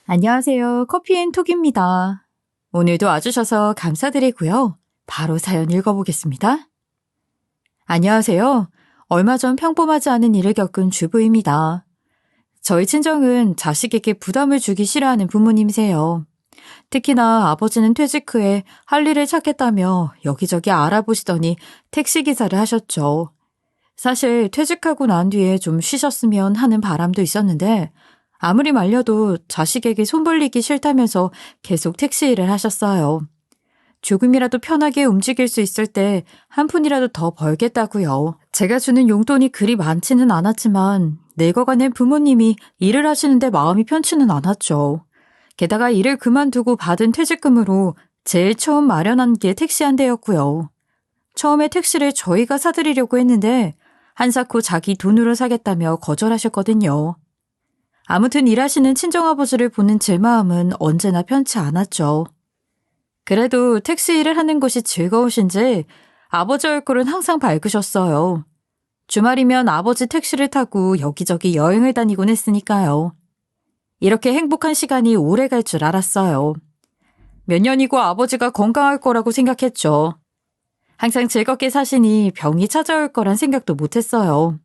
안녕하세요. 커피앤톡입니다. 오늘도 와주셔서 감사드리고요. 바로 사연 읽어보겠습니다. 안녕하세요. 얼마 전 평범하지 않은 일을 겪은 주부입니다. 저희 친정은 자식에게 부담을 주기 싫어하는 부모님이세요. 특히나 아버지는 퇴직 후에 할 일을 찾겠다며 여기저기 알아보시더니 택시기사를 하셨죠. 사실 퇴직하고 난 뒤에 좀 쉬셨으면 하는 바람도 있었는데 아무리 말려도 자식에게 손 벌리기 싫다면서 계속 택시 일을 하셨어요. 조금이라도 편하게 움직일 수 있을 때 한 푼이라도 더 벌겠다고요. 제가 주는 용돈이 그리 많지는 않았지만 늙어가는 부모님이 일을 하시는데 마음이 편치는 않았죠. 게다가 일을 그만두고 받은 퇴직금으로 제일 처음 마련한 게 택시 한 대였고요. 처음에 택시를 저희가 사드리려고 했는데 한사코 자기 돈으로 사겠다며 거절하셨거든요. 아무튼 일하시는 친정아버지를 보는 제 마음은 언제나 편치 않았죠. 그래도 택시 일을 하는 것이 즐거우신지 아버지 얼굴은 항상 밝으셨어요. 주말이면 아버지 택시를 타고 여기저기 여행을 다니곤 했으니까요. 이렇게 행복한 시간이 오래 갈 줄 알았어요. 몇 년이고 아버지가 건강할 거라고 생각했죠. 항상 즐겁게 사시니 병이 찾아올 거란 생각도 못했어요.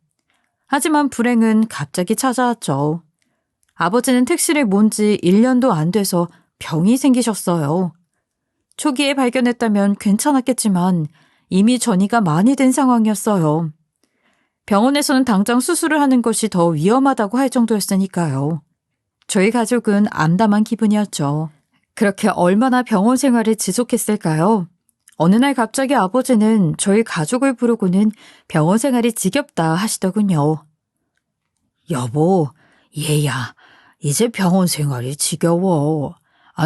하지만 불행은 갑자기 찾아왔죠. 아버지는 택시를 몬 지 1년도 안 돼서 병이 생기셨어요. 초기에 발견했다면 괜찮았겠지만 이미 전이가 많이 된 상황이었어요. 병원에서는 당장 수술을 하는 것이 더 위험하다고 할 정도였으니까요. 저희 가족은 암담한 기분이었죠. 그렇게 얼마나 병원 생활을 지속했을까요? 어느 날 갑자기 아버지는 저희 가족을 부르고는 병원 생활이 지겹다 하시더군요. 여보, 얘야. 이제 병원 생활이 지겨워.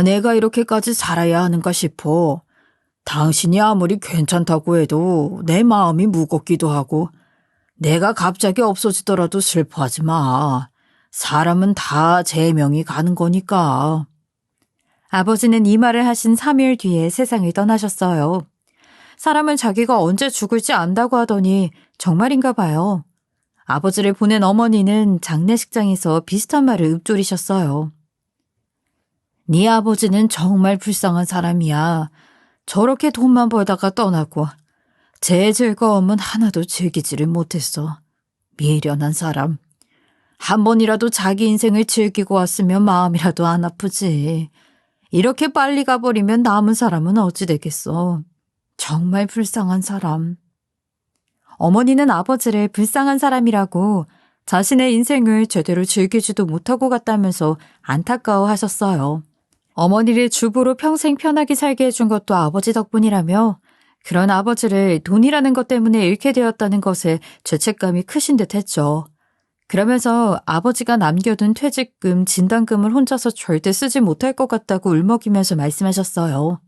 내가 이렇게까지 살아야 하는가 싶어. 당신이 아무리 괜찮다고 해도 내 마음이 무겁기도 하고 내가 갑자기 없어지더라도 슬퍼하지 마. 사람은 다 제명이 가는 거니까. 아버지는 이 말을 하신 3일 뒤에 세상을 떠나셨어요. 사람은 자기가 언제 죽을지 안다고 하더니 정말인가 봐요. 아버지를 보낸 어머니는 장례식장에서 비슷한 말을 읊조리셨어요. 네 아버지는 정말 불쌍한 사람이야. 저렇게 돈만 벌다가 떠나고 제 즐거움은 하나도 즐기지를 못했어. 미련한 사람. 한 번이라도 자기 인생을 즐기고 왔으면 마음이라도 안 아프지. 이렇게 빨리 가버리면 남은 사람은 어찌 되겠어. 정말 불쌍한 사람. 어머니는 아버지를 불쌍한 사람이라고 자신의 인생을 제대로 즐기지도 못하고 갔다면서 안타까워 하셨어요. 어머니를 주부로 평생 편하게 살게 해준 것도 아버지 덕분이라며 그런 아버지를 돈이라는 것 때문에 잃게 되었다는 것에 죄책감이 크신 듯 했죠. 그러면서 아버지가 남겨둔 퇴직금, 진단금을 혼자서 절대 쓰지 못할 것 같다고 울먹이면서 말씀하셨어요.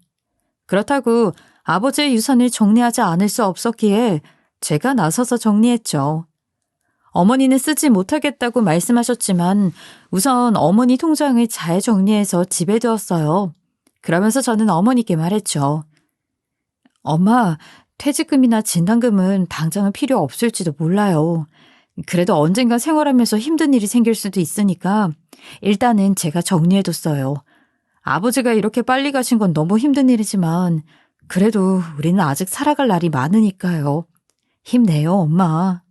그렇다고 아버지의 유산을 정리하지 않을 수 없었기에 제가 나서서 정리했죠. 어머니는 쓰지 못하겠다고 말씀하셨지만 우선 어머니 통장을 잘 정리해서 집에 두었어요. 그러면서 저는 어머니께 말했죠. 엄마, 퇴직금이나 진단금은 당장은 필요 없을지도 몰라요. 그래도 언젠가 생활하면서 힘든 일이 생길 수도 있으니까 일단은 제가 정리해뒀어요. 아버지가 이렇게 빨리 가신 건 너무 힘든 일이지만 그래도 우리는 아직 살아갈 날이 많으니까요. 힘내요, 엄마.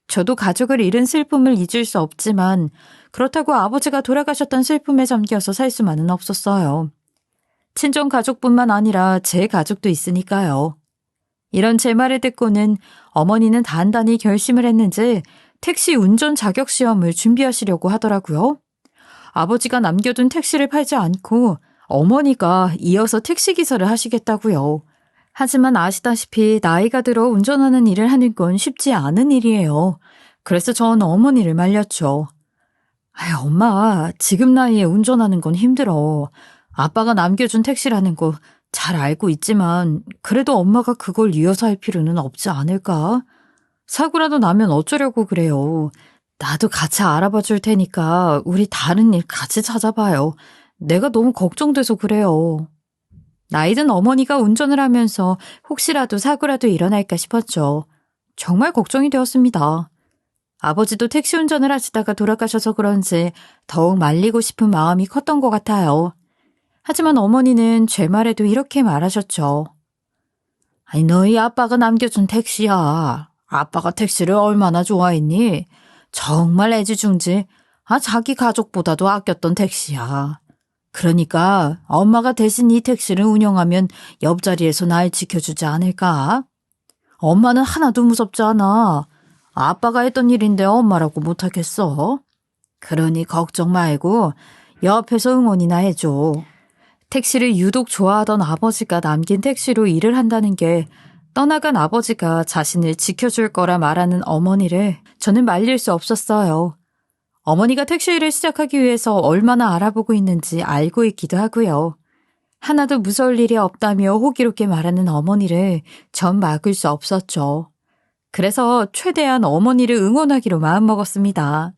저도 가족을 잃은 슬픔을 잊을 수 없지만 그렇다고 아버지가 돌아가셨던 슬픔에 잠겨서 살 수만은 없었어요. 친정 가족뿐만 아니라 제 가족도 있으니까요. 이런 제 말을 듣고는 어머니는 단단히 결심을 했는지 택시 운전 자격 시험을 준비하시려고 하더라고요. 아버지가 남겨둔 택시를 팔지 않고 어머니가 이어서 택시기사를 하시겠다고요. 하지만 아시다시피 나이가 들어 운전하는 일을 하는 건 쉽지 않은 일이에요. 그래서 전 어머니를 말렸죠. 엄마, 지금 나이에 운전하는 건 힘들어. 아빠가 남겨준 택시라는 거 잘 알고 있지만 그래도 엄마가 그걸 이어서 할 필요는 없지 않을까? 사고라도 나면 어쩌려고 그래요. 나도 같이 알아봐 줄 테니까 우리 다른 일 같이 찾아봐요. 내가 너무 걱정돼서 그래요. 나이든 어머니가 운전을 하면서 혹시라도 사고라도 일어날까 싶었죠. 정말 걱정이 되었습니다. 아버지도 택시 운전을 하시다가 돌아가셔서 그런지 더욱 말리고 싶은 마음이 컸던 것 같아요. 하지만 어머니는 제 말에도 이렇게 말하셨죠. 아니, 너희 아빠가 남겨준 택시야. 아빠가 택시를 얼마나 좋아했니? 정말 애지중지, 자기 가족보다도 아꼈던 택시야. 그러니까 엄마가 대신 이 택시를 운영하면 옆자리에서 날 지켜주지 않을까? 엄마는 하나도 무섭지 않아. 아빠가 했던 일인데 엄마라고 못하겠어. 그러니 걱정 말고 옆에서 응원이나 해줘. 택시를 유독 좋아하던 아버지가 남긴 택시로 일을 한다는 게 떠나간 아버지가 자신을 지켜줄 거라 말하는 어머니를 저는 말릴 수 없었어요. 어머니가 택시 일을 시작하기 위해서 얼마나 알아보고 있는지 알고 있기도 하고요. 하나도 무서울 일이 없다며 호기롭게 말하는 어머니를 전 막을 수 없었죠. 그래서 최대한 어머니를 응원하기로 마음먹었습니다.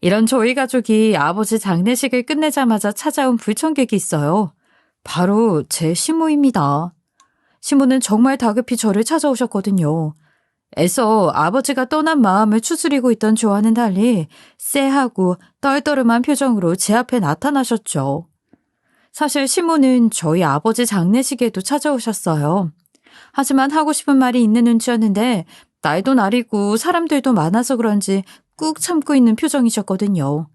이런 저희 가족이 아버지 장례식을 끝내자마자 찾아온 불청객이 있어요. 바로 제 시모입니다. 시모는 정말 다급히 저를 찾아오셨거든요. 애써 아버지가 떠난 마음을 추스리고 있던 저와는 달리 쎄하고 떨떠름한 표정으로 제 앞에 나타나셨죠. 사실 시모는 저희 아버지 장례식에도 찾아오셨어요. 하지만 하고 싶은 말이 있는 눈치였는데 날도 날이고 사람들도 많아서 그런지 꾹 참고 있는 표정이셨거든요.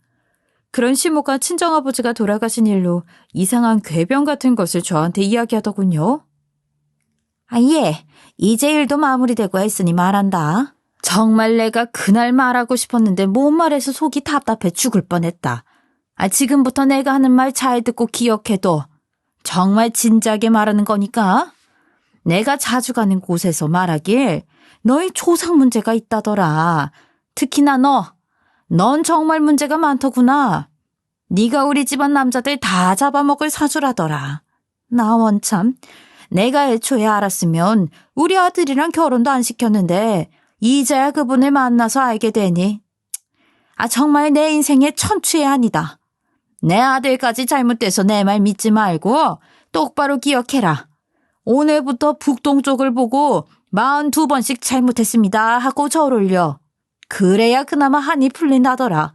그런 시모가 친정아버지가 돌아가신 일로 이상한 궤변 같은 것을 저한테 이야기하더군요. 예, 이제 일도 마무리되고 했으니 말한다. 정말 내가 그날 말하고 싶었는데 못 말해서 속이 답답해 죽을 뻔했다. 지금부터 내가 하는 말 잘 듣고 기억해둬. 정말 진지하게 말하는 거니까. 내가 자주 가는 곳에서 말하길 너희 조상 문제가 있다더라. 특히나 넌 정말 문제가 많더구나. 네가 우리 집안 남자들 다 잡아먹을 사주라더라. 나 원참 내가 애초에 알았으면 우리 아들이랑 결혼도 안 시켰는데 이제야 그분을 만나서 알게 되니. 정말 내 인생의 천추의 한이다. 내 아들까지 잘못돼서 내 말 믿지 말고 똑바로 기억해라. 오늘부터 북동쪽을 보고 42번씩 잘못했습니다 하고 절 올려. 그래야 그나마 한이 풀린다더라.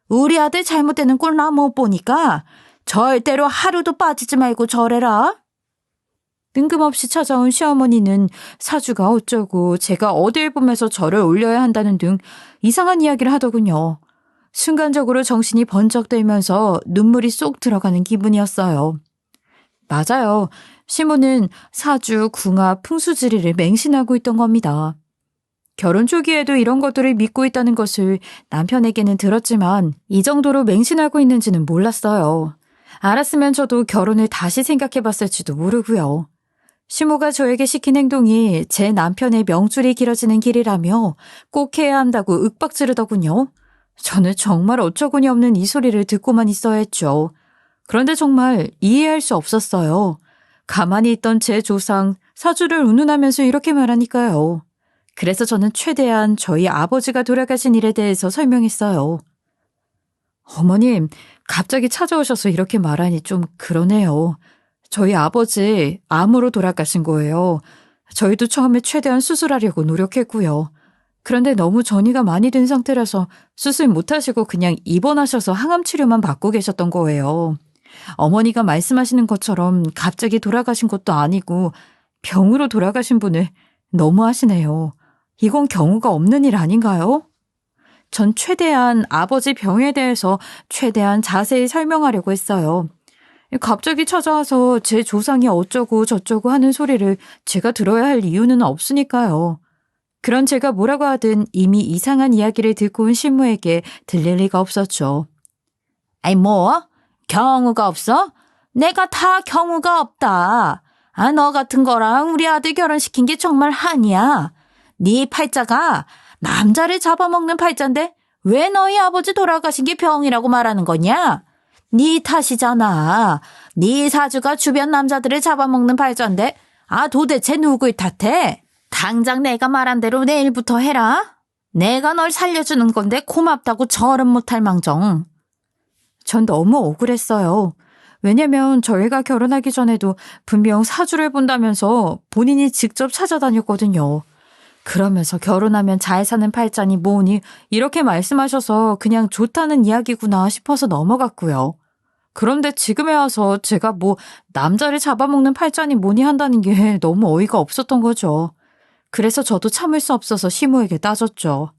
우리 아들 잘못되는 꼴 나 못 보니까 절대로 하루도 빠지지 말고 절해라. 뜬금없이 찾아온 시어머니는 사주가 어쩌고 제가 어딜 보면서 절을 올려야 한다는 등 이상한 이야기를 하더군요. 순간적으로 정신이 번쩍 들면서 눈물이 쏙 들어가는 기분이었어요. 맞아요. 시모는 사주, 궁합, 풍수지리를 맹신하고 있던 겁니다. 결혼 초기에도 이런 것들을 믿고 있다는 것을 남편에게는 들었지만 이 정도로 맹신하고 있는지는 몰랐어요. 알았으면 저도 결혼을 다시 생각해봤을지도 모르고요. 시모가 저에게 시킨 행동이 제 남편의 명줄이 길어지는 길이라며 꼭 해야 한다고 윽박지르더군요. 저는 정말 어처구니 없는 이 소리를 듣고만 있어야 했죠. 그런데 정말 이해할 수 없었어요. 가만히 있던 제 조상 사주를 운운하면서 이렇게 말하니까요. 그래서 저는 최대한 저희 아버지가 돌아가신 일에 대해서 설명했어요. 어머님, 갑자기 찾아오셔서 이렇게 말하니 좀 그러네요. 저희 아버지 암으로 돌아가신 거예요. 저희도 처음에 최대한 수술하려고 노력했고요. 그런데 너무 전이가 많이 된 상태라서 수술 못하시고 그냥 입원하셔서 항암 치료만 받고 계셨던 거예요. 어머니가 말씀하시는 것처럼 갑자기 돌아가신 것도 아니고 병으로 돌아가신 분을 너무하시네요. 이건 경우가 없는 일 아닌가요? 전 최대한 아버지 병에 대해서 최대한 자세히 설명하려고 했어요. 갑자기 찾아와서 제 조상이 어쩌고 저쩌고 하는 소리를 제가 들어야 할 이유는 없으니까요. 그런 제가 뭐라고 하든 이미 이상한 이야기를 듣고 온 신부에게 들릴 리가 없었죠. 뭐? 경우가 없어? 내가 다 경우가 없다. 너 같은 거랑 우리 아들 결혼시킨 게 정말 한이야. 네 팔자가 남자를 잡아먹는 팔자인데 왜 너희 아버지 돌아가신 게 병이라고 말하는 거냐? 네 탓이잖아. 네 사주가 주변 남자들을 잡아먹는 팔자인데 도대체 누굴 탓해? 당장 내가 말한 대로 내일부터 해라. 내가 널 살려주는 건데 고맙다고 절은 못할 망정. 전 너무 억울했어요. 왜냐면 저희가 결혼하기 전에도 분명 사주를 본다면서 본인이 직접 찾아다녔거든요. 그러면서 결혼하면 잘 사는 팔자니 뭐니 이렇게 말씀하셔서 그냥 좋다는 이야기구나 싶어서 넘어갔고요. 그런데 지금에 와서 제가 뭐 남자를 잡아먹는 팔자니 뭐니 한다는 게 너무 어이가 없었던 거죠. 그래서 저도 참을 수 없어서 시모에게 따졌죠.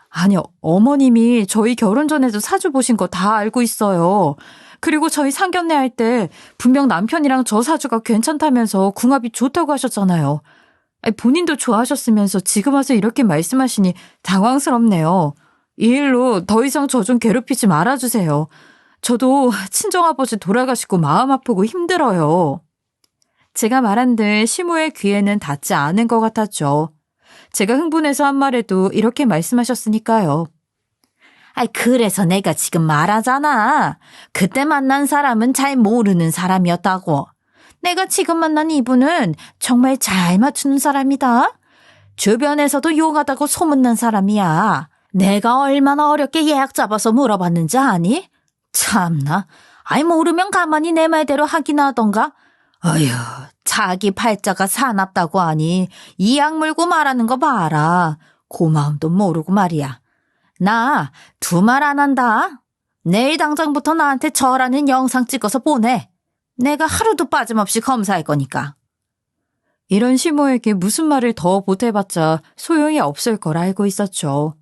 아니, 어머님이 저희 결혼 전에도 사주 보신 거 다 알고 있어요. 그리고 저희 상견례 할 때 분명 남편이랑 저 사주가 괜찮다면서 궁합이 좋다고 하셨잖아요. 아니, 본인도 좋아하셨으면서 지금 와서 이렇게 말씀하시니 당황스럽네요. 이 일로 더 이상 저 좀 괴롭히지 말아주세요. 저도 친정아버지 돌아가시고 마음 아프고 힘들어요. 제가 말한 듯 시모의 귀에는 닿지 않은 것 같았죠. 제가 흥분해서 한 말에도 이렇게 말씀하셨으니까요. 아이, 그래서 내가 지금 말하잖아. 그때 만난 사람은 잘 모르는 사람이었다고. 내가 지금 만난 이분은 정말 잘 맞추는 사람이다. 주변에서도 용하다고 소문난 사람이야. 내가 얼마나 어렵게 예약 잡아서 물어봤는지 아니? 참나. 아이, 모르면 가만히 내 말대로 하긴 하던가. 어휴, 자기 팔자가 사납다고 하니 이악 물고 말하는 거 봐라. 고마움도 모르고 말이야. 나 두 말 안 한다. 내일 당장부터 나한테 절하는 영상 찍어서 보내. 내가 하루도 빠짐없이 검사할 거니까. 이런 시모에게 무슨 말을 더 보태봤자 소용이 없을 걸 알고 있었죠.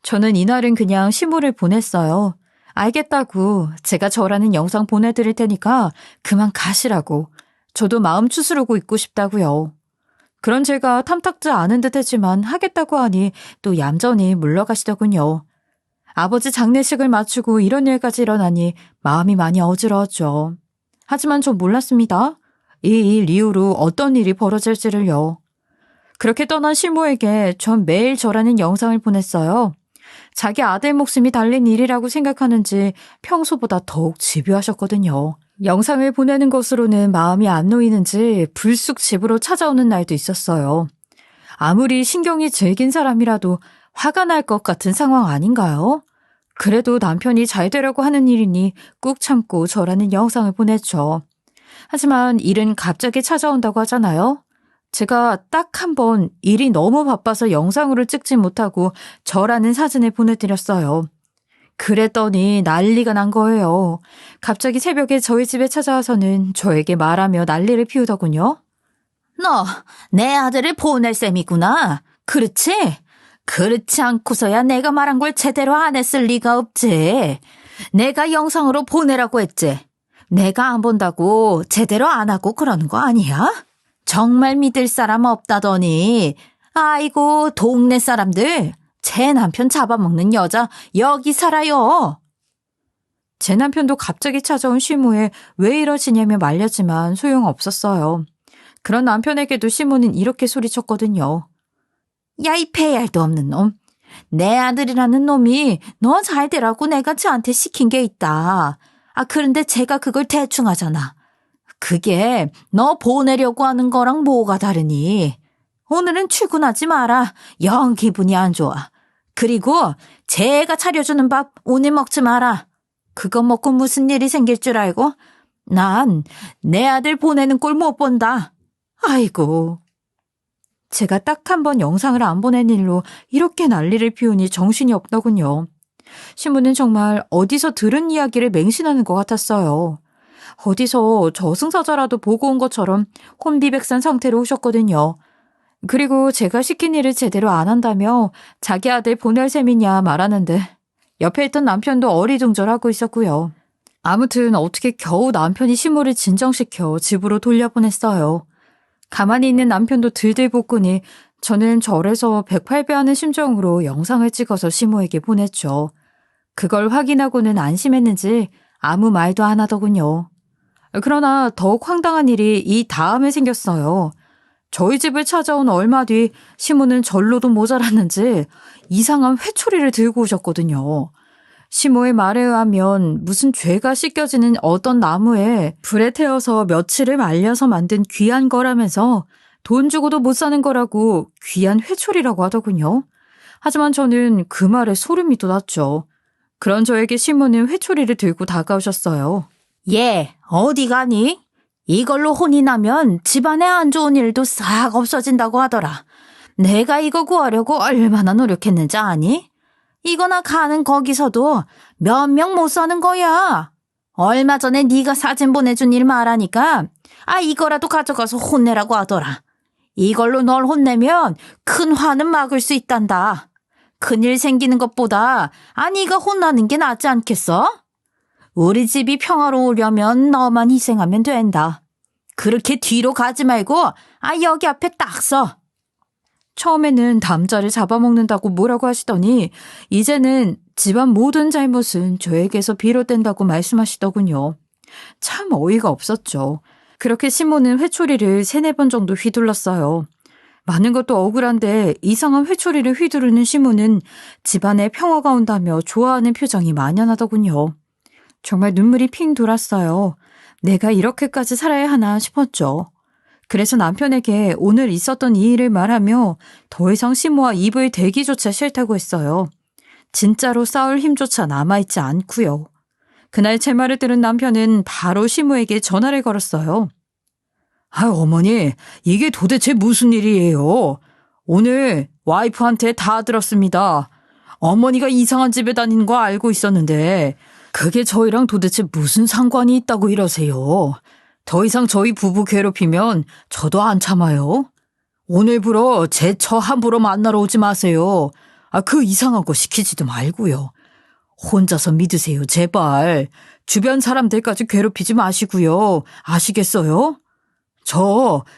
저는 이날은 그냥 시모를 보냈어요. 알겠다고, 제가 절하는 영상 보내드릴 테니까 그만 가시라고. 저도 마음 추스르고 있고 싶다고요. 그런 제가 탐탁지 않은 듯 했지만 하겠다고 하니 또 얌전히 물러가시더군요. 아버지 장례식을 마치고 이런 일까지 일어나니 마음이 많이 어지러웠죠. 하지만 전 몰랐습니다. 이 일 이후로 어떤 일이 벌어질지를요. 그렇게 떠난 시모에게 전 매일 절하는 영상을 보냈어요. 자기 아들 목숨이 달린 일이라고 생각하는지 평소보다 더욱 집요하셨거든요. 영상을 보내는 것으로는 마음이 안 놓이는지 불쑥 집으로 찾아오는 날도 있었어요. 아무리 신경이 질긴 사람이라도 화가 날 것 같은 상황 아닌가요? 그래도 남편이 잘 되려고 하는 일이니 꾹 참고 저라는 영상을 보냈죠. 하지만 일은 갑자기 찾아온다고 하잖아요. 제가 딱 한 번 일이 너무 바빠서 영상으로 찍지 못하고 저라는 사진을 보내드렸어요. 그랬더니 난리가 난 거예요. 갑자기 새벽에 저희 집에 찾아와서는 저에게 말하며 난리를 피우더군요. 너 내 아들을 보낼 셈이구나. 그렇지? 그렇지 않고서야 내가 말한 걸 제대로 안 했을 리가 없지. 내가 영상으로 보내라고 했지. 내가 안 본다고 제대로 안 하고 그러는 거 아니야? 정말 믿을 사람 없다더니. 아이고, 동네 사람들. 제 남편 잡아먹는 여자 여기 살아요. 제 남편도 갑자기 찾아온 시모에 왜 이러시냐며 말렸지만 소용없었어요. 그런 남편에게도 시모는 이렇게 소리쳤거든요. 야, 이 배알도 없는 놈. 내 아들이라는 놈이 너 잘 되라고 내가 저한테 시킨 게 있다. 아, 그런데 제가 그걸 대충 하잖아. 그게 너 보내려고 하는 거랑 뭐가 다르니? 오늘은 출근하지 마라. 영 기분이 안 좋아. 그리고 제가 차려주는 밥 오늘 먹지 마라. 그거 먹고 무슨 일이 생길 줄 알고? 난 내 아들 보내는 꼴 못 본다. 아이고. 제가 딱 한 번 영상을 안 보낸 일로 이렇게 난리를 피우니 정신이 없더군요. 신부는 정말 어디서 들은 이야기를 맹신하는 것 같았어요. 어디서 저승사자라도 보고 온 것처럼 혼비백산 상태로 오셨거든요. 그리고 제가 시킨 일을 제대로 안 한다며 자기 아들 보낼 셈이냐 말하는데 옆에 있던 남편도 어리둥절하고 있었고요. 아무튼 어떻게 겨우 남편이 시모를 진정시켜 집으로 돌려보냈어요. 가만히 있는 남편도 들들 볶으니 저는 절에서 108배하는 심정으로 영상을 찍어서 시모에게 보냈죠. 그걸 확인하고는 안심했는지 아무 말도 안 하더군요. 그러나 더욱 황당한 일이 이 다음에 생겼어요. 저희 집을 찾아온 얼마 뒤 시모는 절로도 모자랐는지 이상한 회초리를 들고 오셨거든요. 시모의 말에 의하면 무슨 죄가 씻겨지는 어떤 나무에 불에 태워서 며칠을 말려서 만든 귀한 거라면서 돈 주고도 못 사는 거라고 귀한 회초리라고 하더군요. 하지만 저는 그 말에 소름이 돋았죠. 그런 저에게 시모는 회초리를 들고 다가오셨어요. 얘, 어디 가니? 이걸로 혼이 나면 집안에 안 좋은 일도 싹 없어진다고 하더라. 내가 이거 구하려고 얼마나 노력했는지 아니? 이거나 가는 거기서도 몇 명 못 사는 거야. 얼마 전에 네가 사진 보내준 일 말하니까 이거라도 가져가서 혼내라고 하더라. 이걸로 널 혼내면 큰 화는 막을 수 있단다. 큰일 생기는 것보다 네가 혼나는 게 낫지 않겠어? 우리 집이 평화로우려면 너만 희생하면 된다. 그렇게 뒤로 가지 말고 여기 앞에 딱 서. 처음에는 남자를 잡아먹는다고 뭐라고 하시더니 이제는 집안 모든 잘못은 저에게서 비롯된다고 말씀하시더군요. 참 어이가 없었죠. 그렇게 시모는 회초리를 3-4번 정도 휘둘렀어요. 많은 것도 억울한데 이상한 회초리를 휘두르는 시모는 집안에 평화가 온다며 좋아하는 표정이 만연하더군요. 정말 눈물이 핑 돌았어요. 내가 이렇게까지 살아야 하나 싶었죠. 그래서 남편에게 오늘 있었던 이 일을 말하며 더 이상 시모와 입을 대기조차 싫다고 했어요. 진짜로 싸울 힘조차 남아있지 않고요. 그날 제 말을 들은 남편은 바로 시모에게 전화를 걸었어요. 어머니, 이게 도대체 무슨 일이에요? 오늘 와이프한테 다 들었습니다. 어머니가 이상한 집에 다니는 거 알고 있었는데 그게 저희랑 도대체 무슨 상관이 있다고 이러세요? 더 이상 저희 부부 괴롭히면 저도 안 참아요. 오늘부로 제 처 함부로 만나러 오지 마세요. 그 이상한 거 시키지도 말고요. 혼자서 믿으세요, 제발. 주변 사람들까지 괴롭히지 마시고요. 아시겠어요?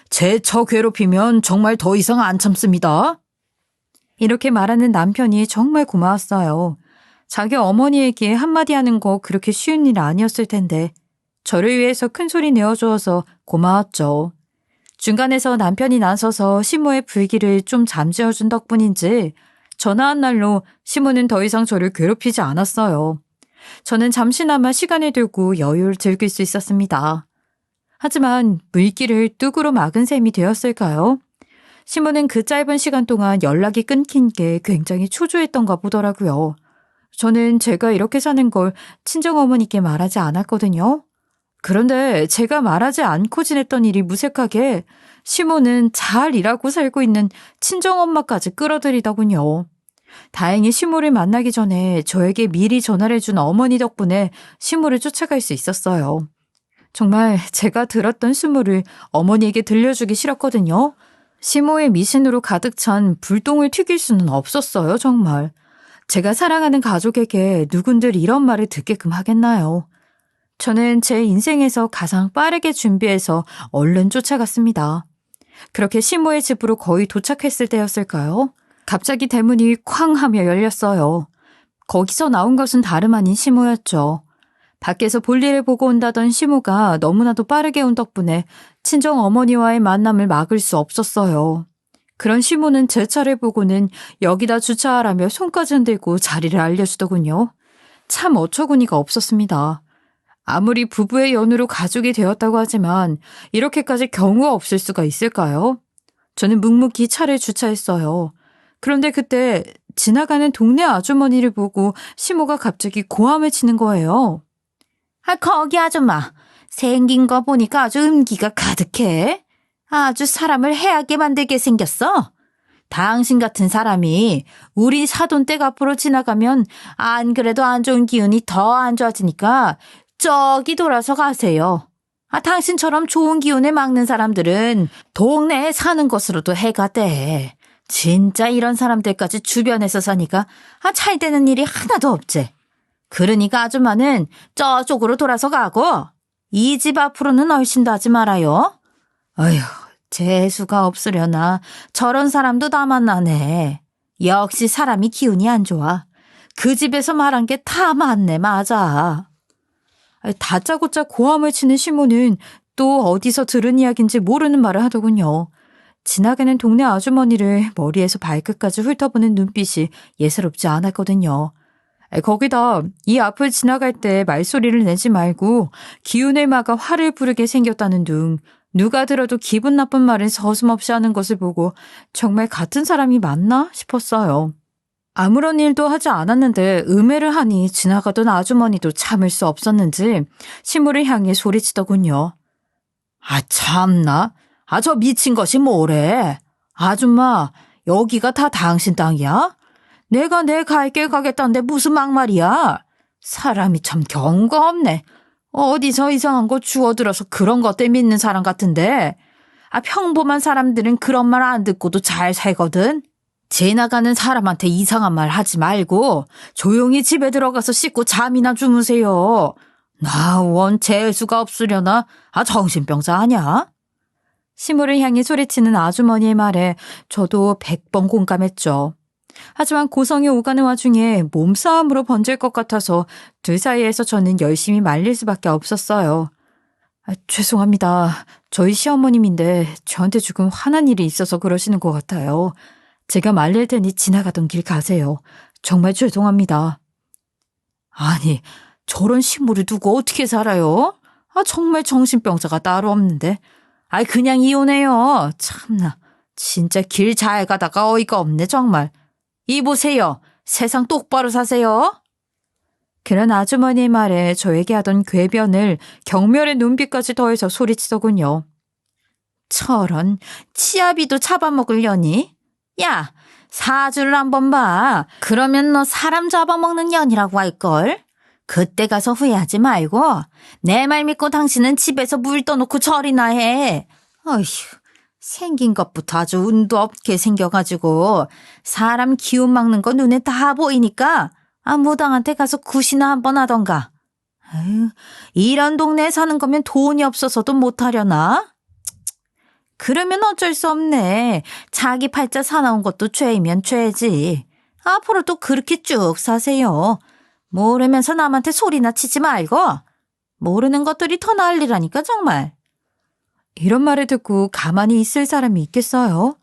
제 처 괴롭히면 정말 더 이상 안 참습니다. 이렇게 말하는 남편이 정말 고마웠어요. 자기 어머니에게 한마디 하는 거 그렇게 쉬운 일 아니었을 텐데 저를 위해서 큰 소리 내어주어서 고마웠죠. 중간에서 남편이 나서서 시모의 불길을 좀 잠재워준 덕분인지 전화한 날로 시모는 더 이상 저를 괴롭히지 않았어요. 저는 잠시나마 시간을 두고 여유를 즐길 수 있었습니다. 하지만 물길을 뚝으로 막은 셈이 되었을까요? 시모는 그 짧은 시간 동안 연락이 끊긴 게 굉장히 초조했던가 보더라고요. 저는 제가 이렇게 사는 걸 친정어머니께 말하지 않았거든요. 그런데 제가 말하지 않고 지냈던 일이 무색하게 시모는 잘 일하고 살고 있는 친정엄마까지 끌어들이더군요. 다행히 시모를 만나기 전에 저에게 미리 전화를 준 어머니 덕분에 시모를 쫓아갈 수 있었어요. 정말 제가 들었던 수모를 어머니에게 들려주기 싫었거든요. 시모의 미신으로 가득 찬 불똥을 튀길 수는 없었어요, 정말. 제가 사랑하는 가족에게 누군들 이런 말을 듣게끔 하겠나요? 저는 제 인생에서 가장 빠르게 준비해서 얼른 쫓아갔습니다. 그렇게 시모의 집으로 거의 도착했을 때였을까요? 갑자기 대문이 쾅 하며 열렸어요. 거기서 나온 것은 다름 아닌 시모였죠. 밖에서 볼일을 보고 온다던 시모가 너무나도 빠르게 온 덕분에 친정 어머니와의 만남을 막을 수 없었어요. 그런 시모는 제 차를 보고는 여기다 주차하라며 손까지 흔들고 자리를 알려주더군요. 참 어처구니가 없었습니다. 아무리 부부의 연우로 가족이 되었다고 하지만 이렇게까지 경우가 없을 수가 있을까요? 저는 묵묵히 차를 주차했어요. 그런데 그때 지나가는 동네 아주머니를 보고 시모가 갑자기 고함을 치는 거예요. 거기 아줌마. 생긴 거 보니까 아주 음기가 가득해. 아주 사람을 해하게 만들게 생겼어. 당신 같은 사람이 우리 사돈댁 앞으로 지나가면 안 그래도 안 좋은 기운이 더 안 좋아지니까 저기 돌아서 가세요. 당신처럼 좋은 기운을 막는 사람들은 동네에 사는 것으로도 해가 돼. 진짜 이런 사람들까지 주변에서 사니까 잘 되는 일이 하나도 없지. 그러니까 아줌마는 저쪽으로 돌아서 가고 이 집 앞으로는 얼씬도 하지 말아요. 어휴, 재수가 없으려나 저런 사람도 다 만나네. 역시 사람이 기운이 안 좋아. 그 집에서 말한 게 다 맞네, 맞아. 다짜고짜 고함을 치는 시모는 또 어디서 들은 이야기인지 모르는 말을 하더군요. 지나가는 동네 아주머니를 머리에서 발끝까지 훑어보는 눈빛이 예사롭지 않았거든요. 거기다 이 앞을 지나갈 때 말소리를 내지 말고 기운을 막아 화를 부르게 생겼다는 둥 누가 들어도 기분 나쁜 말을 서슴없이 하는 것을 보고 정말 같은 사람이 맞나 싶었어요. 아무런 일도 하지 않았는데 음해를 하니 지나가던 아주머니도 참을 수 없었는지 시모를 향해 소리치더군요. 참나. 저 미친 것이 뭐래. 아줌마, 여기가 다 당신 땅이야? 내가 내 갈 길 가겠다는데 무슨 막말이야? 사람이 참 경우가 없네. 어디서 이상한 거 주워들어서 그런 것들 믿는 사람 같은데. 평범한 사람들은 그런 말 안 듣고도 잘 살거든. 지나가는 사람한테 이상한 말 하지 말고 조용히 집에 들어가서 씻고 잠이나 주무세요. 나 원 재수가 없으려나? 정신병자 아냐? 시모를 향해 소리치는 아주머니의 말에 저도 100번 공감했죠. 하지만 고성이 오가는 와중에 몸싸움으로 번질 것 같아서 둘 사이에서 저는 열심히 말릴 수밖에 없었어요. 죄송합니다. 저희 시어머님인데 저한테 조금 화난 일이 있어서 그러시는 것 같아요. 제가 말릴 테니 지나가던 길 가세요. 정말 죄송합니다. 아니, 저런 식물을 두고 어떻게 살아요? 정말 정신병자가 따로 없는데. 그냥 이혼해요. 참나, 진짜 길 잘 가다가 어이가 없네 정말. 이보세요. 세상 똑바로 사세요. 그런 아주머니의 말에 저에게 하던 궤변을 경멸의 눈빛까지 더해서 소리치더군요. 저런, 치아비도 잡아먹으려니? 야, 사주를 한번 봐. 그러면 너 사람 잡아먹는 년이라고 할걸? 그때 가서 후회하지 말고 내 말 믿고 당신은 집에서 물 떠놓고 절이나 해. 어휴, 생긴 것부터 아주 운도 없게 생겨가지고 사람 기운 막는 거 눈에 다 보이니까 무당한테 가서 굿이나 한번 하던가. 아유, 이런 동네에 사는 거면 돈이 없어서도 못하려나? 그러면 어쩔 수 없네. 자기 팔자 사나운 것도 죄이면 죄지. 앞으로도 그렇게 쭉 사세요. 모르면서 남한테 소리나 치지 말고. 모르는 것들이 더 난리라니까 정말. 이런 말을 듣고 가만히 있을 사람이 있겠어요?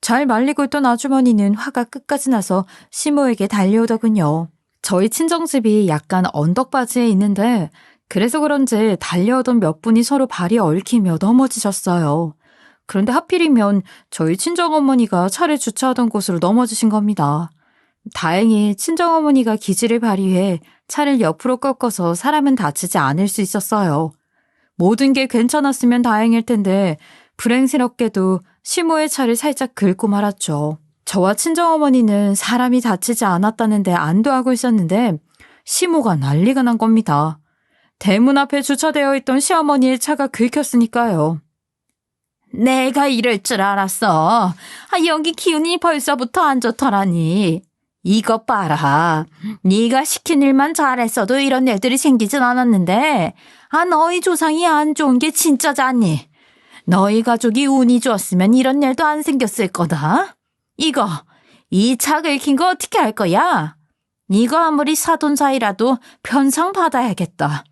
잘 말리고 있던 아주머니는 화가 끝까지 나서 시모에게 달려오더군요. 저희 친정집이 약간 언덕바지에 있는데 그래서 그런지 달려오던 몇 분이 서로 발이 얽히며 넘어지셨어요. 그런데 하필이면 저희 친정어머니가 차를 주차하던 곳으로 넘어지신 겁니다. 다행히 친정어머니가 기지를 발휘해 차를 옆으로 꺾어서 사람은 다치지 않을 수 있었어요. 모든 게 괜찮았으면 다행일 텐데 불행스럽게도 시모의 차를 살짝 긁고 말았죠. 저와 친정어머니는 사람이 다치지 않았다는데 안도하고 있었는데 시모가 난리가 난 겁니다. 대문 앞에 주차되어 있던 시어머니의 차가 긁혔으니까요. 내가 이럴 줄 알았어. 여기 기운이 벌써부터 안 좋더라니. 이것 봐라. 네가 시킨 일만 잘했어도 이런 일들이 생기진 않았는데 너희 조상이 안 좋은 게 진짜잖니. 너희 가족이 운이 좋았으면 이런 일도 안 생겼을 거다. 이 차 긁힌 거 어떻게 할 거야? 이거 아무리 사돈 사이라도 변상 받아야겠다.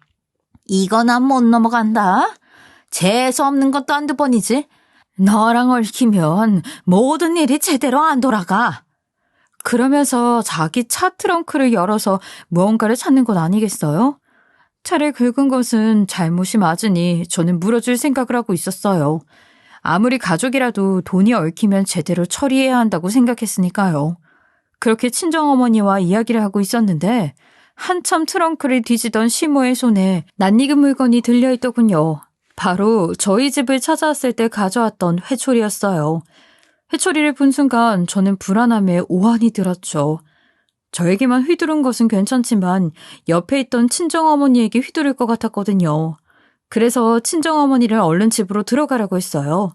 이거 난 못 넘어간다. 재수 없는 것도 한두 번이지. 너랑 얽히면 모든 일이 제대로 안 돌아가. 그러면서 자기 차 트렁크를 열어서 무언가를 찾는 건 아니겠어요? 차를 긁은 것은 잘못이 맞으니 저는 물어줄 생각을 하고 있었어요. 아무리 가족이라도 돈이 얽히면 제대로 처리해야 한다고 생각했으니까요. 그렇게 친정어머니와 이야기를 하고 있었는데 한참 트렁크를 뒤지던 시모의 손에 낯익은 물건이 들려있더군요. 바로 저희 집을 찾아왔을 때 가져왔던 회초리였어요. 회초리를 본 순간 저는 불안함에 오한이 들었죠. 저에게만 휘두른 것은 괜찮지만 옆에 있던 친정어머니에게 휘두를 것 같았거든요. 그래서 친정어머니를 얼른 집으로 들어가라고 했어요.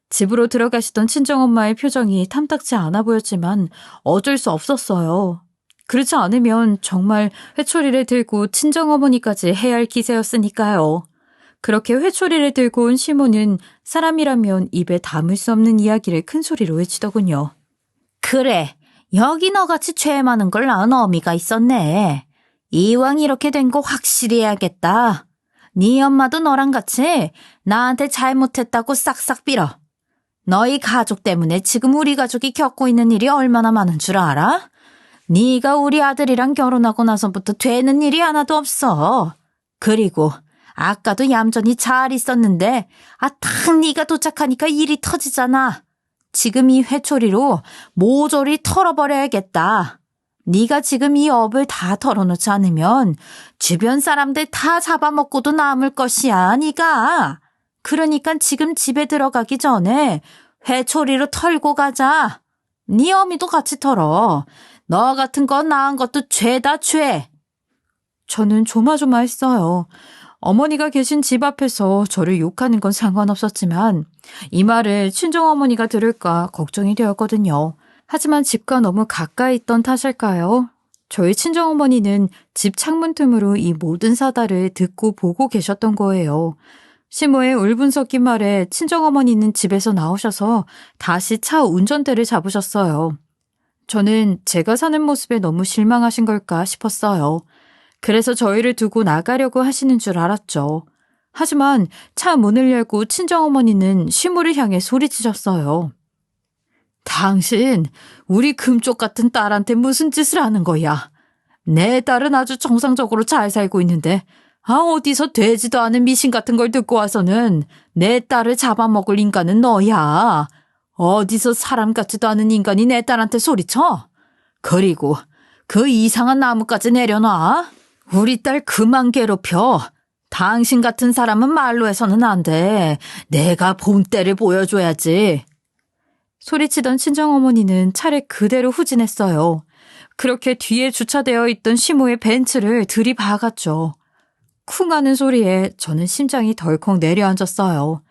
집으로 들어가시던 친정엄마의 표정이 탐탁지 않아 보였지만 어쩔 수 없었어요. 그렇지 않으면 정말 회초리를 들고 친정어머니까지 해야 할 기세였으니까요. 그렇게 회초리를 들고 온 시모는 사람이라면 입에 담을 수 없는 이야기를 큰 소리로 외치더군요. 그래, 여기 너같이 죄 많은 걸 낳은 어미가 있었네. 이왕 이렇게 된 거 확실히 해야겠다. 네 엄마도 너랑 같이 나한테 잘못했다고 싹싹 빌어. 너희 가족 때문에 지금 우리 가족이 겪고 있는 일이 얼마나 많은 줄 알아? 네가 우리 아들이랑 결혼하고 나서부터 되는 일이 하나도 없어. 그리고 아까도 얌전히 잘 있었는데 딱 네가 도착하니까 일이 터지잖아. 지금 이 회초리로 모조리 털어버려야겠다. 네가 지금 이 업을 다 털어놓지 않으면 주변 사람들 다 잡아먹고도 남을 것이야, 네가. 그러니까 지금 집에 들어가기 전에 회초리로 털고 가자. 네 어미도 같이 털어. 너 같은 건 나은 것도 죄다 죄. 저는 조마조마했어요. 어머니가 계신 집 앞에서 저를 욕하는 건 상관없었지만 이 말을 친정어머니가 들을까 걱정이 되었거든요. 하지만 집과 너무 가까이 있던 탓일까요? 저희 친정어머니는 집 창문 틈으로 이 모든 사달을 듣고 보고 계셨던 거예요. 시모의 울분 섞인 말에 친정어머니는 집에서 나오셔서 다시 차 운전대를 잡으셨어요. 저는 제가 사는 모습에 너무 실망하신 걸까 싶었어요. 그래서 저희를 두고 나가려고 하시는 줄 알았죠. 하지만 차 문을 열고 친정어머니는 시모를 향해 소리치셨어요. 당신, 우리 금쪽 같은 딸한테 무슨 짓을 하는 거야? 내 딸은 아주 정상적으로 잘 살고 있는데 어디서 되지도 않은 미신 같은 걸 듣고 와서는 내 딸을 잡아먹을 인간은 너야. 어디서 사람 같지도 않은 인간이 내 딸한테 소리쳐? 그리고 그 이상한 나무까지 내려놔. 우리 딸 그만 괴롭혀. 당신 같은 사람은 말로 해서는 안 돼. 내가 본때를 보여줘야지. 소리치던 친정어머니는 차를 그대로 후진했어요. 그렇게 뒤에 주차되어 있던 시모의 벤츠를 들이박았죠. 쿵 하는 소리에 저는 심장이 덜컥 내려앉았어요.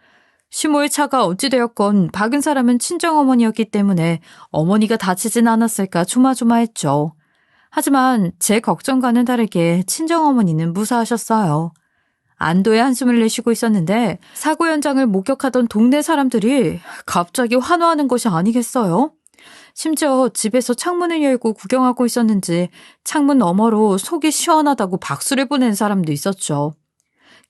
시모의 차가 어찌되었건 박은 사람은 친정어머니였기 때문에 어머니가 다치진 않았을까 조마조마했죠. 하지만 제 걱정과는 다르게 친정어머니는 무사하셨어요. 안도의 한숨을 내쉬고 있었는데 사고 현장을 목격하던 동네 사람들이 갑자기 환호하는 것이 아니겠어요? 심지어 집에서 창문을 열고 구경하고 있었는지 창문 너머로 속이 시원하다고 박수를 보낸 사람도 있었죠.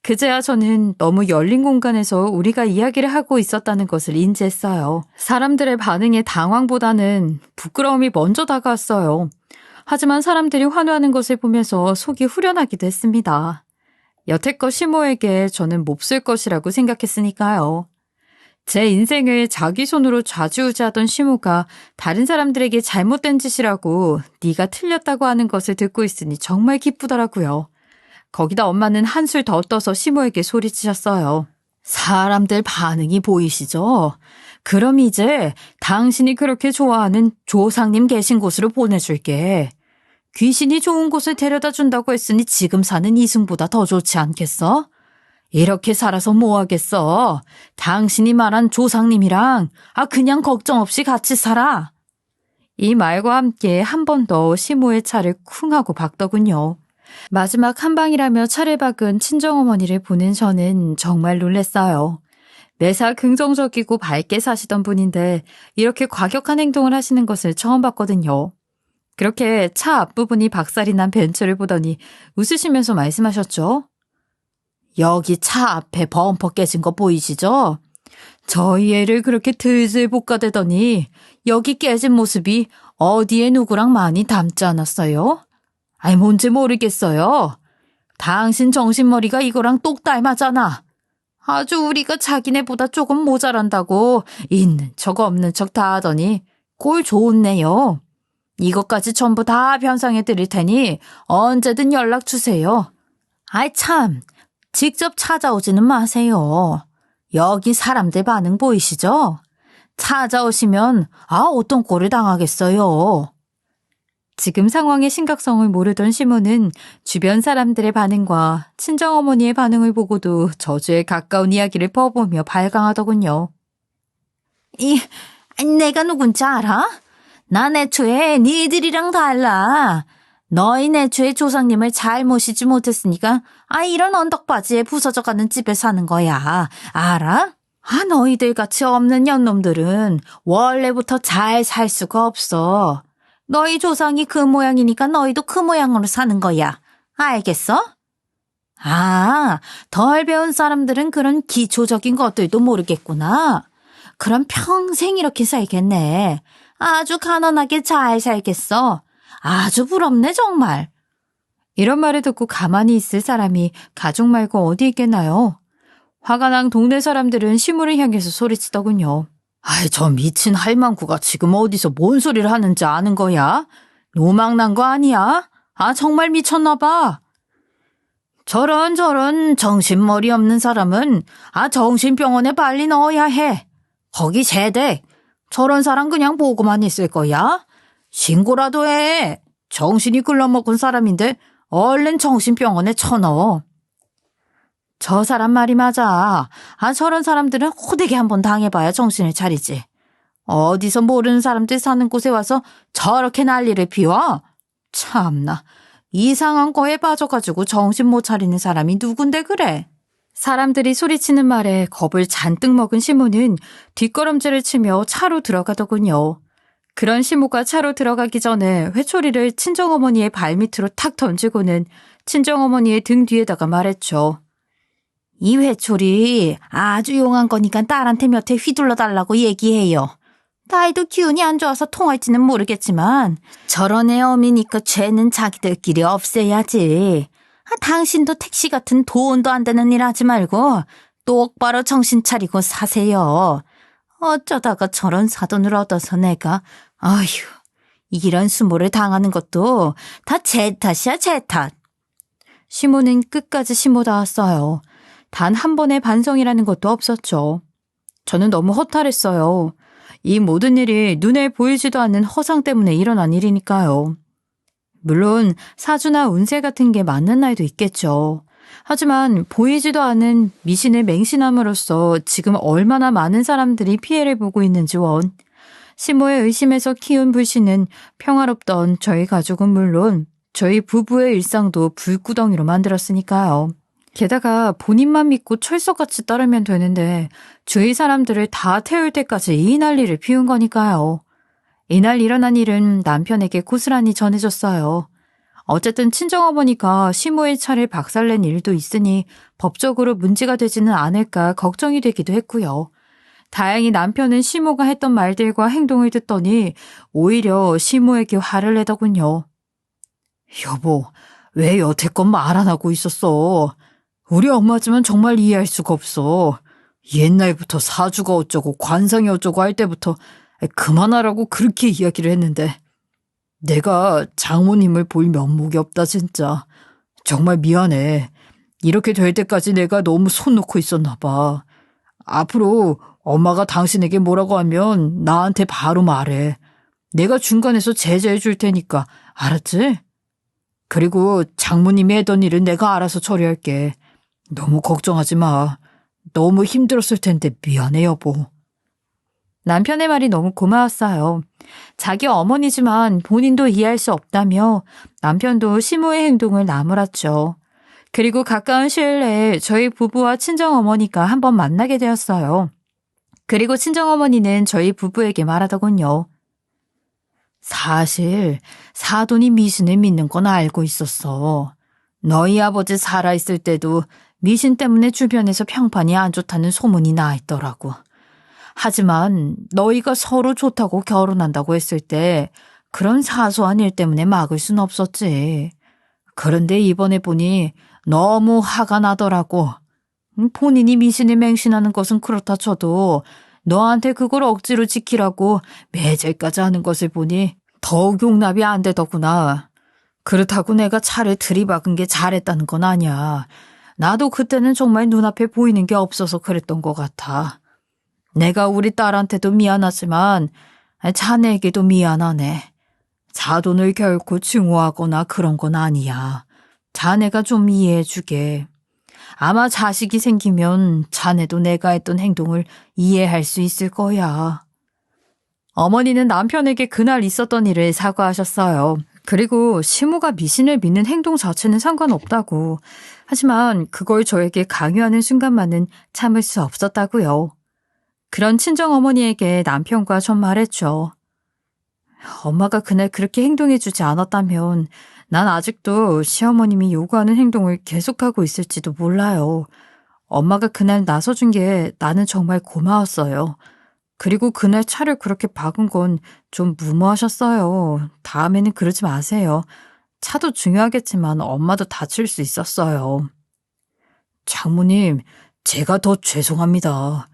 그제야 저는 너무 열린 공간에서 우리가 이야기를 하고 있었다는 것을 인지했어요. 사람들의 반응에 당황보다는 부끄러움이 먼저 다가왔어요. 하지만 사람들이 환호하는 것을 보면서 속이 후련하기도 했습니다. 여태껏 시모에게 저는 몹쓸 것이라고 생각했으니까요. 제 인생을 자기 손으로 좌지우지하던 시모가 다른 사람들에게 잘못된 짓이라고 네가 틀렸다고 하는 것을 듣고 있으니 정말 기쁘더라고요. 거기다 엄마는 한술 더 떠서 시모에게 소리치셨어요. 사람들 반응이 보이시죠? 그럼 이제 당신이 그렇게 좋아하는 조상님 계신 곳으로 보내줄게. 귀신이 좋은 곳을 데려다 준다고 했으니 지금 사는 이승보다 더 좋지 않겠어? 이렇게 살아서 뭐 하겠어? 당신이 말한 조상님이랑 그냥 걱정 없이 같이 살아. 이 말과 함께 한 번 더 시모의 차를 쿵 하고 박더군요. 마지막 한 방이라며 차를 박은 친정어머니를 보는 저는 정말 놀랐어요. 매사 긍정적이고 밝게 사시던 분인데 이렇게 과격한 행동을 하시는 것을 처음 봤거든요. 그렇게 차 앞부분이 박살이 난 벤츠를 보더니 웃으시면서 말씀하셨죠. 여기 차 앞에 범퍼 깨진 거 보이시죠? 저희 애를 그렇게 들들 볶아대더니 여기 깨진 모습이 어디에 누구랑 많이 닮지 않았어요? 뭔지 모르겠어요. 당신 정신머리가 이거랑 똑 닮았잖아. 아주 우리가 자기네보다 조금 모자란다고 있는 척 없는 척 다 하더니 꼴 좋네요. 이것까지 전부 다 변상해 드릴 테니 언제든 연락 주세요. 참, 직접 찾아오지는 마세요. 여기 사람들 반응 보이시죠? 찾아오시면 어떤 꼴을 당하겠어요. 지금 상황의 심각성을 모르던 시모는 주변 사람들의 반응과 친정어머니의 반응을 보고도 저주에 가까운 이야기를 퍼부으며 발광하더군요. 내가 누군지 알아? 난 애초에 니들이랑 달라. 너희 애초에 조상님을 잘 모시지 못했으니까 이런 언덕바지에 부서져가는 집에 사는 거야. 알아? 너희들 같이 없는 년놈들은 원래부터 잘 살 수가 없어. 너희 조상이 그 모양이니까 너희도 그 모양으로 사는 거야. 알겠어? 덜 배운 사람들은 그런 기초적인 것들도 모르겠구나. 그럼 평생 이렇게 살겠네. 아주 가난하게 잘 살겠어. 아주 부럽네 정말. 이런 말을 듣고 가만히 있을 사람이 가족 말고 어디 있겠나요? 화가 난 동네 사람들은 시모를 향해서 소리치더군요. 저 미친 할망구가 지금 어디서 뭔 소리를 하는지 아는 거야? 노망난 거 아니야? 정말 미쳤나 봐. 저런 정신머리 없는 사람은 정신병원에 빨리 넣어야 해. 거기 세대 저런 사람 그냥 보고만 있을 거야? 신고라도 해. 정신이 글러먹은 사람인데 얼른 정신병원에 쳐넣어. 저 사람 말이 맞아. 저런 사람들은 호되게 한번 당해봐야 정신을 차리지. 어디서 모르는 사람들 사는 곳에 와서 저렇게 난리를 피워? 참나. 이상한 거에 빠져가지고 정신 못 차리는 사람이 누군데 그래? 사람들이 소리치는 말에 겁을 잔뜩 먹은 시모는 뒷걸음질을 치며 차로 들어가더군요. 그런 시모가 차로 들어가기 전에 회초리를 친정어머니의 발밑으로 탁 던지고는 친정어머니의 등 뒤에다가 말했죠. 이 회초리 아주 용한 거니까 딸한테 몇 해 휘둘러 달라고 얘기해요. 딸도 기운이 안 좋아서 통할지는 모르겠지만 저런 애 어미니까 죄는 자기들끼리 없애야지. 당신도 택시 같은 돈도 안 되는 일 하지 말고 똑바로 정신 차리고 사세요. 어쩌다가 저런 사돈을 얻어서 내가 아휴 이런 수모를 당하는 것도 다 제 탓이야 제 탓. 시모는 끝까지 시모다웠어요. 단 한 번의 반성이라는 것도 없었죠. 저는 너무 허탈했어요. 이 모든 일이 눈에 보이지도 않는 허상 때문에 일어난 일이니까요. 물론 사주나 운세 같은 게 맞는 날도 있겠죠. 하지만 보이지도 않은 미신을 맹신함으로써 지금 얼마나 많은 사람들이 피해를 보고 있는지 원. 시모의 의심에서 키운 불신은 평화롭던 저희 가족은 물론 저희 부부의 일상도 불구덩이로 만들었으니까요. 게다가 본인만 믿고 철석같이 따르면 되는데 주위 사람들을 다 태울 때까지 이 난리를 피운 거니까요. 이날 일어난 일은 남편에게 고스란히 전해졌어요. 어쨌든 친정어머니가 시모의 차를 박살낸 일도 있으니 법적으로 문제가 되지는 않을까 걱정이 되기도 했고요. 다행히 남편은 시모가 했던 말들과 행동을 듣더니 오히려 시모에게 화를 내더군요. 여보, 왜 여태껏 말 안 하고 있었어? 우리 엄마지만 정말 이해할 수가 없어. 옛날부터 사주가 어쩌고 관상이 어쩌고 할 때부터 그만하라고 그렇게 이야기를 했는데 내가 장모님을 볼 면목이 없다 진짜. 정말 미안해. 이렇게 될 때까지 내가 너무 손 놓고 있었나 봐. 앞으로 엄마가 당신에게 뭐라고 하면 나한테 바로 말해. 내가 중간에서 제재해 줄 테니까 알았지? 그리고 장모님이 했던 일은 내가 알아서 처리할게. 너무 걱정하지 마. 너무 힘들었을 텐데 미안해 여보. 남편의 말이 너무 고마웠어요. 자기 어머니지만 본인도 이해할 수 없다며 남편도 시모의 행동을 나무랐죠. 그리고 가까운 시일 내에 저희 부부와 친정어머니가 한번 만나게 되었어요. 그리고 친정어머니는 저희 부부에게 말하더군요. 사실 사돈이 미신을 믿는 건 알고 있었어. 너희 아버지 살아있을 때도 미신 때문에 주변에서 평판이 안 좋다는 소문이 나 있더라고. 하지만 너희가 서로 좋다고 결혼한다고 했을 때 그런 사소한 일 때문에 막을 순 없었지. 그런데 이번에 보니 너무 화가 나더라고. 본인이 미신을 맹신하는 것은 그렇다 쳐도 너한테 그걸 억지로 지키라고 매질까지 하는 것을 보니 더욱 용납이 안 되더구나. 그렇다고 내가 차를 들이박은 게 잘했다는 건 아니야. 나도 그때는 정말 눈앞에 보이는 게 없어서 그랬던 것 같아. 내가 우리 딸한테도 미안하지만 자네에게도 미안하네. 사돈을 결코 증오하거나 그런 건 아니야. 자네가 좀 이해해주게. 아마 자식이 생기면 자네도 내가 했던 행동을 이해할 수 있을 거야. 어머니는 남편에게 그날 있었던 일을 사과하셨어요. 그리고 시모가 미신을 믿는 행동 자체는 상관없다고. 하지만 그걸 저에게 강요하는 순간만은 참을 수 없었다고요. 그런 친정어머니에게 남편과 전 말했죠. 엄마가 그날 그렇게 행동해주지 않았다면 난 아직도 시어머님이 요구하는 행동을 계속하고 있을지도 몰라요. 엄마가 그날 나서준 게 나는 정말 고마웠어요. 그리고 그날 차를 그렇게 박은 건 좀 무모하셨어요. 다음에는 그러지 마세요. 차도 중요하겠지만 엄마도 다칠 수 있었어요. 장모님, 제가 더 죄송합니다.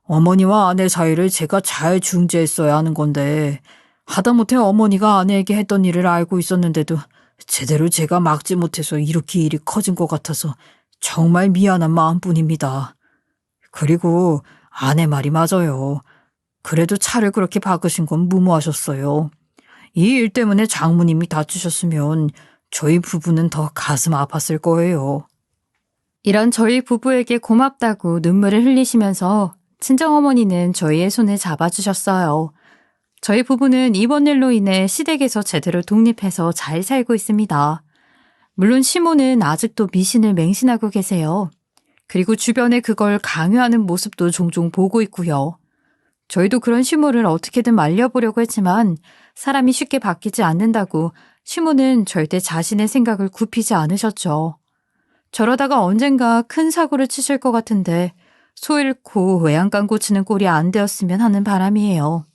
어머니와 아내 사이를 제가 잘 중재했어야 하는 건데 하다못해 어머니가 아내에게 했던 일을 알고 있었는데도 제대로 제가 막지 못해서 이렇게 일이 커진 것 같아서 정말 미안한 마음뿐입니다. 그리고 아내 말이 맞아요. 그래도 차를 그렇게 박으신 건 무모하셨어요. 이 일 때문에 장모님이 다치셨으면 저희 부부는 더 가슴 아팠을 거예요. 이런 저희 부부에게 고맙다고 눈물을 흘리시면서 친정어머니는 저희의 손을 잡아주셨어요. 저희 부부는 이번 일로 인해 시댁에서 제대로 독립해서 잘 살고 있습니다. 물론 시모는 아직도 미신을 맹신하고 계세요. 그리고 주변에 그걸 강요하는 모습도 종종 보고 있고요. 저희도 그런 시모를 어떻게든 말려보려고 했지만 사람이 쉽게 바뀌지 않는다고 시모는 절대 자신의 생각을 굽히지 않으셨죠. 저러다가 언젠가 큰 사고를 치실 것 같은데 소 잃고 외양간 고치는 꼴이 안 되었으면 하는 바람이에요.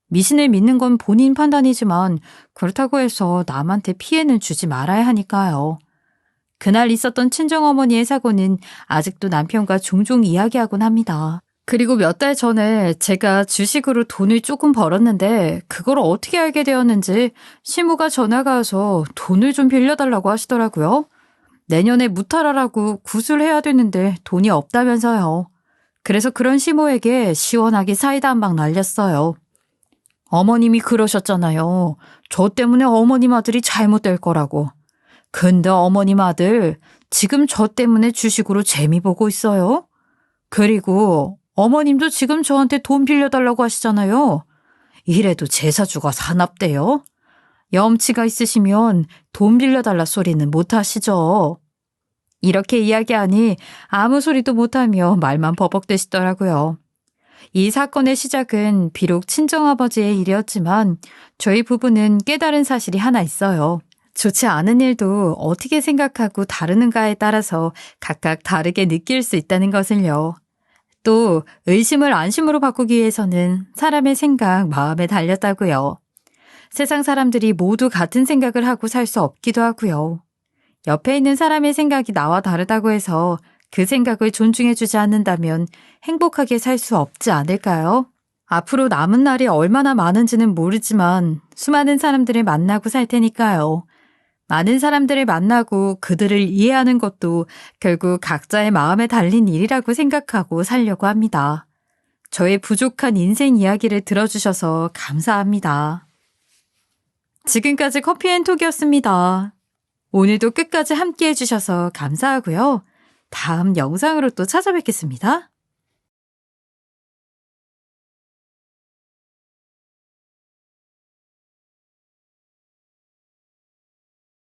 미신을 믿는 건 본인 판단이지만 그렇다고 해서 남한테 피해는 주지 말아야 하니까요. 그날 있었던 친정어머니의 사고는 아직도 남편과 종종 이야기하곤 합니다. 그리고 몇 달 전에 제가 주식으로 돈을 조금 벌었는데 그걸 어떻게 알게 되었는지 시모가 전화가 와서 돈을 좀 빌려달라고 하시더라고요. 내년에 무탈하라고 구술해야 되는데 돈이 없다면서요. 그래서 그런 시모에게 시원하게 사이다 한 방 날렸어요. 어머님이 그러셨잖아요. 저 때문에 어머님 아들이 잘못될 거라고. 근데 어머님 아들 지금 저 때문에 주식으로 재미 보고 있어요. 그리고 어머님도 지금 저한테 돈 빌려달라고 하시잖아요. 이래도 제사주가 사납대요. 염치가 있으시면 돈 빌려달라 소리는 못 하시죠. 이렇게 이야기하니 아무 소리도 못하며 말만 버벅대시더라고요. 이 사건의 시작은 비록 친정아버지의 일이었지만 저희 부부는 깨달은 사실이 하나 있어요. 좋지 않은 일도 어떻게 생각하고 다루는가에 따라서 각각 다르게 느낄 수 있다는 것을요. 또 의심을 안심으로 바꾸기 위해서는 사람의 생각, 마음에 달렸다고요. 세상 사람들이 모두 같은 생각을 하고 살 수 없기도 하고요. 옆에 있는 사람의 생각이 나와 다르다고 해서 그 생각을 존중해주지 않는다면 행복하게 살 수 없지 않을까요? 앞으로 남은 날이 얼마나 많은지는 모르지만 수많은 사람들을 만나고 살 테니까요. 많은 사람들을 만나고 그들을 이해하는 것도 결국 각자의 마음에 달린 일이라고 생각하고 살려고 합니다. 저의 부족한 인생 이야기를 들어주셔서 감사합니다. 지금까지 커피앤톡이었습니다. 오늘도 끝까지 함께 해주셔서 감사하고요. 다음 영상으로 또 찾아뵙겠습니다.